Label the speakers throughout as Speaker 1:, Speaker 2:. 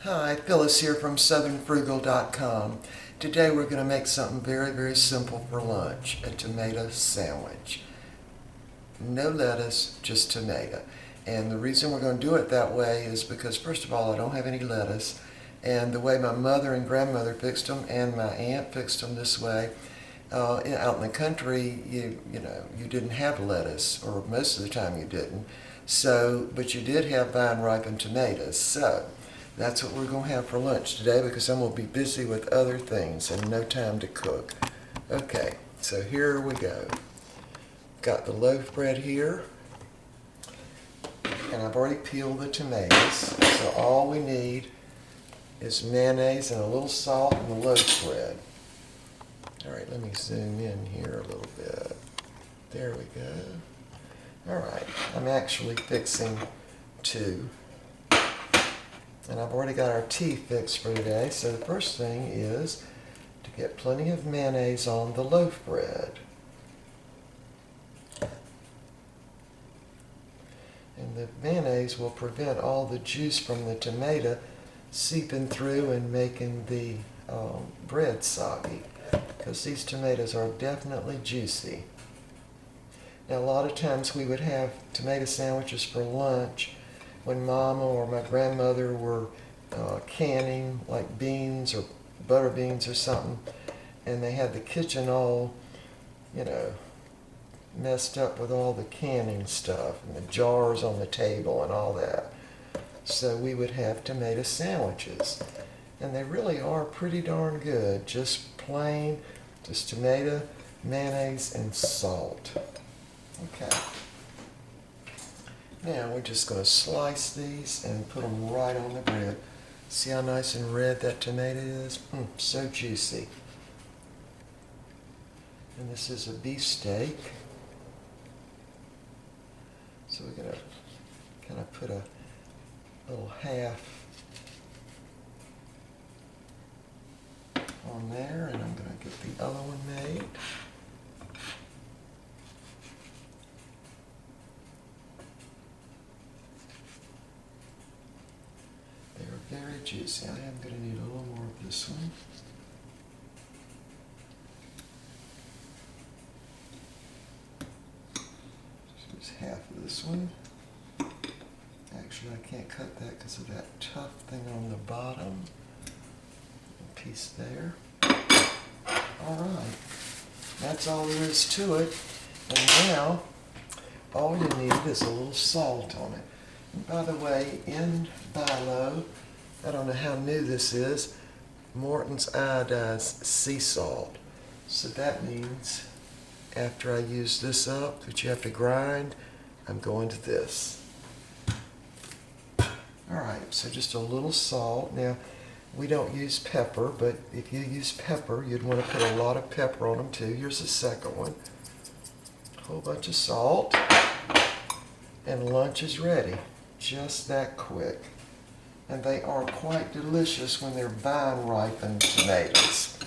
Speaker 1: Hi, Phyllis here from southernfrugal.com. Today we're going to make something very simple for lunch, a tomato sandwich. No lettuce, just tomato. And the reason we're going to do it that way is because, first of all, I don't have any lettuce, and the way my mother and grandmother fixed them and my aunt fixed them this way, out in the country, you didn't have lettuce, or most of the time you didn't. So, but you did have vine ripened tomatoes. So that's what we're going to have for lunch today because I'm going to be busy with other things and no time to cook. Okay, so here we go. Got the loaf bread here, and I've already peeled the tomatoes. So all we need is mayonnaise and a little salt and the loaf bread. All right, let me zoom in here a little bit. There we go. All right, I'm actually fixing two. And I've already got our tea fixed for today. So the first thing is to get plenty of mayonnaise on the loaf bread. And the mayonnaise will prevent all the juice from the tomato seeping through and making the bread soggy, because these tomatoes are definitely juicy. Now, a lot of times we would have tomato sandwiches for lunch when Mama or my grandmother were canning like beans or butter beans or something, and they had the kitchen all, messed up with all the canning stuff and the jars on the table and all that. So we would have tomato sandwiches, and they really are pretty darn good. Just plain, just tomato, mayonnaise, and salt. Okay. Now we're just going to slice these and put them right on the bread. See how nice and red that tomato is? So juicy. And this is a beef steak. So we're going to kind of put a little half on there, and I'm going to get the other one made. They're very juicy. I am going to need a little more of this one. Just use half of this one. Actually, I can't cut that because of that tough thing on the bottom. A piece there. All right. That's all there is to it. And now, all you need is a little salt on it. And by the way, in Bilo, I don't know how new this is, Morton's iodized sea salt. So that means after I use this up, which you have to grind, I'm going to this. All right, so just a little salt. Now, we don't use pepper, but if you use pepper, you'd want to put a lot of pepper on them too. Here's the second one. A whole bunch of salt, and lunch is ready. Just that quick. And they are quite delicious when they're vine ripened tomatoes.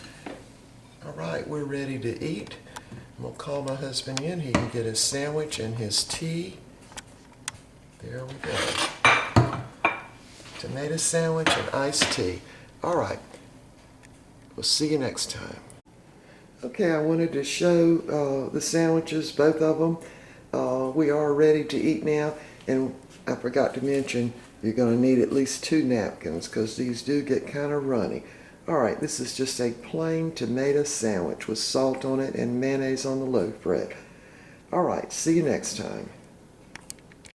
Speaker 1: All right, we're ready to eat. I'm going to call my husband in. He can get his sandwich and his tea. There we go. Tomato sandwich and iced tea. All right, we'll see you next time. Okay, I wanted to show the sandwiches, both of them. We are ready to eat now, and I forgot to mention you're going to need at least 2 napkins because these do get kind of runny. All right, this is just a plain tomato sandwich with salt on it and mayonnaise on the loaf bread. All right, see you next time.